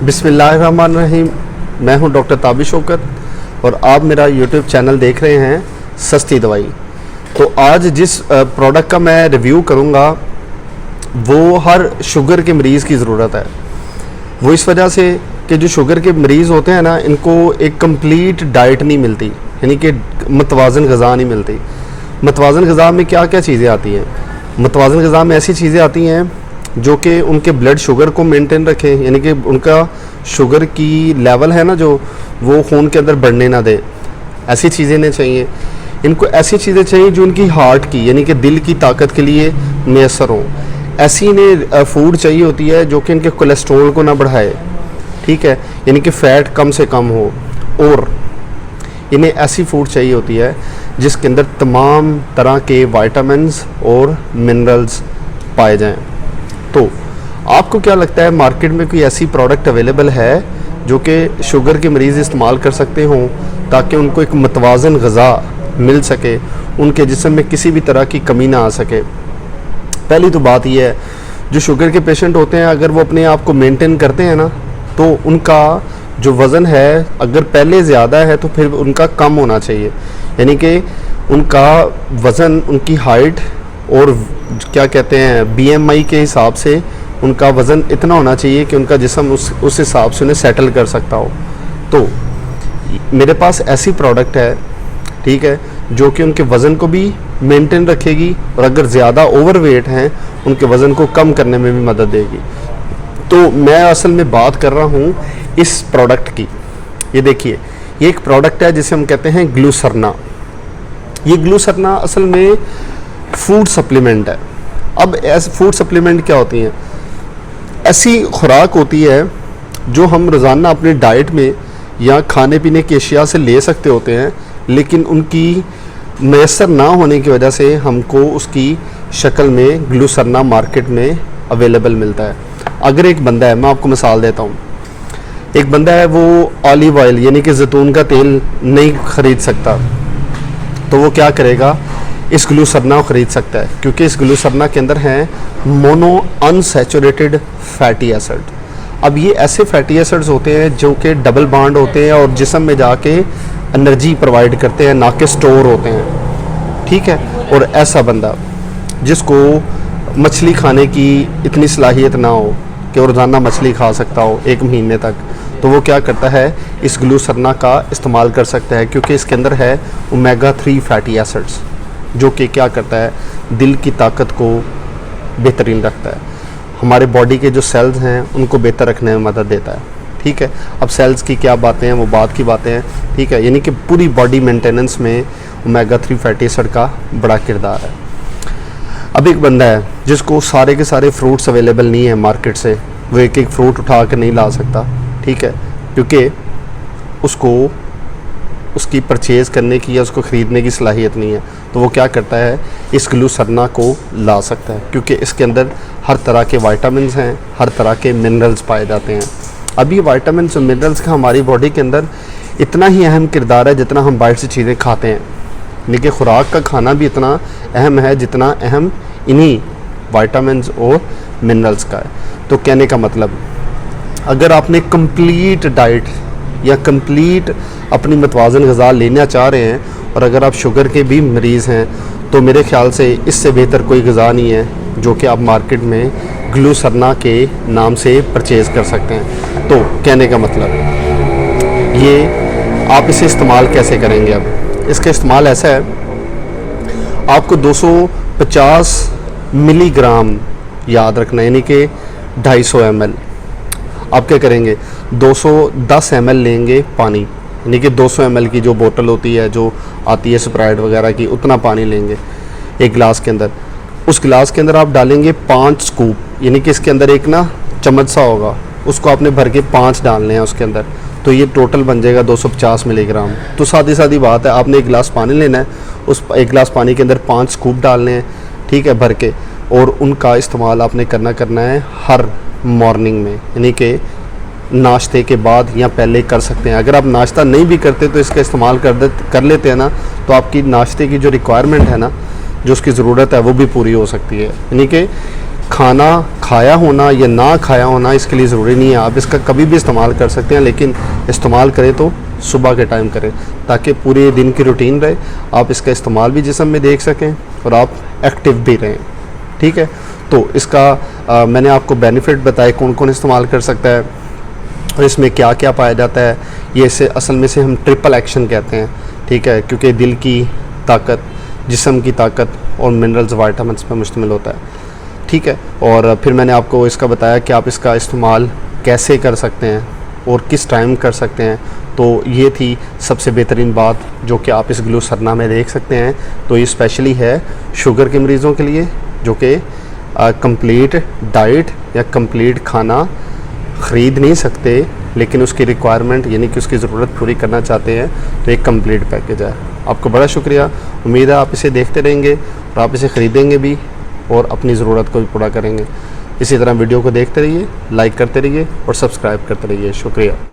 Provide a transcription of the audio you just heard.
बिस्मिल्लाहिर्रहमानिर्रहीम। मैं हूं डॉक्टर ताबिश शौकत और आप मेरा यूट्यूब चैनल देख रहे हैं सस्ती दवाई। तो आज जिस प्रोडक्ट का मैं रिव्यू करूंगा वो हर शुगर के मरीज़ की ज़रूरत है। वो इस वजह से कि जो शुगर के मरीज़ होते हैं ना, इनको एक कंप्लीट डाइट नहीं मिलती, यानी कि मतवाज़न ग़िज़ा नहीं मिलती। मतवाज़न ग़िज़ा में क्या क्या चीज़ें आती हैं? मतवाज़न ग़िज़ा में ऐसी चीज़ें आती हैं जो कि उनके ब्लड शुगर को मेंटेन रखें, यानी कि उनका शुगर की लेवल है ना, जो वो खून के अंदर बढ़ने ना दे। ऐसी चीज़ें नहीं चाहिए इनको। ऐसी चीज़ें चाहिए जो उनकी हार्ट की, यानी कि दिल की ताकत के लिए मैसर हो। ऐसी इन्हें फूड चाहिए होती है जो कि इनके कोलेस्ट्रॉल को ना बढ़ाए, ठीक है, यानी कि फ़ैट कम से कम हो। और इन्हें ऐसी फूड चाहिए होती है जिसके अंदर तमाम तरह के विटामिन्स और मिनरल्स पाए जाएं। तो आपको क्या लगता है, मार्केट में कोई ऐसी प्रोडक्ट अवेलेबल है जो कि शुगर के मरीज़ इस्तेमाल कर सकते हों ताकि उनको एक मतवाज़न ग़िज़ा मिल सके, उनके जिस्म में किसी भी तरह की कमी ना आ सके? पहली तो बात यह है, जो शुगर के पेशेंट होते हैं अगर वो अपने आप को मेंटेन करते हैं ना, तो उनका जो वज़न है अगर पहले ज़्यादा है तो फिर उनका कम होना चाहिए, यानी कि उनका वज़न, उनकी हाइट और क्या कहते हैं BMI के हिसाब से उनका वज़न इतना होना चाहिए कि उनका जिस्म उस हिसाब से उन्हें सेटल कर सकता हो। तो मेरे पास ऐसी प्रोडक्ट है, ठीक है, जो कि उनके वज़न को भी मेंटेन रखेगी और अगर ज़्यादा ओवरवेट हैं उनके वज़न को कम करने में भी मदद देगी। तो मैं असल में बात कर रहा हूँ इस प्रोडक्ट की। ये देखिए, ये एक प्रोडक्ट है जिसे हम कहते हैं ग्लूसरना। ये ग्लूसरना असल में फूड सप्लीमेंट है। अब ऐसे फूड सप्लीमेंट क्या होती हैं? ऐसी खुराक होती है जो हम रोज़ाना अपनी डाइट में या खाने पीने की अशिया से ले सकते होते हैं, लेकिन उनकी मैसर ना होने की वजह से हमको उसकी शक्ल में ग्लूसरना मार्केट में अवेलेबल मिलता है। अगर एक बंदा है, मैं आपको मिसाल देता हूँ, एक बंदा है वो ऑलिव ऑयल यानी कि जैतून का तेल नहीं ख़रीद सकता, तो वो क्या करेगा? इस ग्लूसरना को ख़रीद सकता है, क्योंकि इस ग्लूसरना के अंदर हैं मोनो अनसैचुरेटेड फैटी एसिड। अब ये ऐसे फैटी एसिड्स होते हैं जो कि डबल बॉन्ड होते हैं और जिस्म में जाके एनर्जी प्रोवाइड करते हैं, ना कि स्टोर होते हैं, ठीक है। और ऐसा बंदा जिसको मछली खाने की इतनी सलाहियत ना हो कि वो रोज़ाना मछली खा सकता हो 1 महीने तक, तो वो क्या करता है, इस ग्लूसरना का इस्तेमाल कर सकता है, क्योंकि इसके अंदर है ओमेगा 3 फैटी एसिड्स, जो कि क्या करता है, दिल की ताकत को बेहतरीन रखता है, हमारे बॉडी के जो सेल्स हैं उनको बेहतर रखने में मदद देता है, ठीक है। अब सेल्स की क्या बातें हैं, वो बात की बातें हैं, ठीक है, यानी कि पूरी बॉडी मेंटेनेंस में ओमेगा 3 फैटी एसिड का बड़ा किरदार है। अब एक बंदा है जिसको सारे के सारे फ्रूट्स अवेलेबल नहीं है मार्केट से, वो एक एक फ्रूट उठा कर नहीं ला सकता, ठीक है, क्योंकि उसको उसकी परचेज़ करने की या उसको ख़रीदने की सलाहियत नहीं है, तो वो क्या करता है, इस ग्लूसरना को ला सकता है, क्योंकि इसके अंदर हर तरह के विटामिन्स हैं, हर तरह के मिनरल्स पाए जाते हैं। अब ये विटामिन्स और मिनरल्स का हमारी बॉडी के अंदर इतना ही अहम किरदार है जितना हम बाहर से चीज़ें खाते हैं, यानी कि खुराक का खाना भी इतना अहम है जितना अहम इन्हीं विटामिन्स और मिनरल्स का है। तो कहने का मतलब, अगर आपने कंप्लीट डाइट या कंप्लीट अपनी मतवाज़न ग़िज़ा लेना चाह रहे हैं और अगर आप शुगर के भी मरीज़ हैं, तो मेरे ख़्याल से इससे बेहतर कोई ग़िज़ा नहीं है जो कि आप मार्केट में ग्लूसरना के नाम से परचेज़ कर सकते हैं। तो कहने का मतलब ये, आप इसे इस्तेमाल कैसे करेंगे? अब इसका इस्तेमाल ऐसा है, आपको 250 मिलीग्राम याद रखना, यानी कि 250 ml। आप क्या करेंगे, 210 ml लेंगे पानी, यानी कि 200 ml की जो बोतल होती है जो आती है स्प्राइट वगैरह की, उतना पानी लेंगे एक गिलास के अंदर। उस गिलास के अंदर आप डालेंगे 5 स्कूप, यानी कि इसके अंदर एक ना चम्मच सा होगा, उसको आपने भर के 5 डालने हैं उसके अंदर, तो ये टोटल बन जाएगा 250 मिलीग्राम। तो सादी सादी बात है, आपने एक गिलास पानी लेना है, उस एक गिलास पानी के अंदर 5 स्कूप डालने हैं, ठीक है, भर के, और उनका इस्तेमाल आपने करना है हर मॉर्निंग में, यानी कि नाश्ते के बाद या पहले कर सकते हैं। अगर आप नाश्ता नहीं भी करते तो इसका इस्तेमाल कर लेते हैं ना, तो आपकी नाश्ते की जो रिक्वायरमेंट है ना, जो उसकी ज़रूरत है वो भी पूरी हो सकती है। यानी कि खाना खाया होना या ना खाया होना इसके लिए ज़रूरी नहीं है। आप इसका कभी भी इस्तेमाल कर सकते हैं, लेकिन इस्तेमाल करें तो सुबह के टाइम करें ताकि पूरे दिन की रूटीन रहे, आप इसका इस्तेमाल भी जिस्म में देख सकें और आप एक्टिव भी रहें। ठीक है, तो इसका मैंने आपको बेनिफिट बताए कौन कौन इस्तेमाल कर सकता है और इसमें क्या क्या पाया जाता है। ये इसे असल में से हम ट्रिपल एक्शन कहते हैं। ठीक है, क्योंकि दिल की ताकत, जिस्म की ताकत और मिनरल्स वाइटामिन्स पर मुश्तमिल होता है। ठीक है, और फिर मैंने आपको इसका बताया कि आप इसका इस्तेमाल कैसे कर सकते हैं और किस टाइम कर सकते हैं। तो ये थी सबसे बेहतरीन बात जो कि आप इस ग्लूसरना में देख सकते हैं। तो ये स्पेशली है शुगर के मरीज़ों के लिए जो कि कंप्लीट डाइट या कंप्लीट खाना ख़रीद नहीं सकते, लेकिन उसकी रिक्वायरमेंट यानी कि उसकी ज़रूरत पूरी करना चाहते हैं, तो एक कंप्लीट पैकेज है। आपको बड़ा शुक्रिया, उम्मीद है आप इसे देखते रहेंगे और आप इसे ख़रीदेंगे भी और अपनी ज़रूरत को भी पूरा करेंगे। इसी तरह वीडियो को देखते रहिए, लाइक करते रहिए और सब्सक्राइब करते रहिए। शुक्रिया।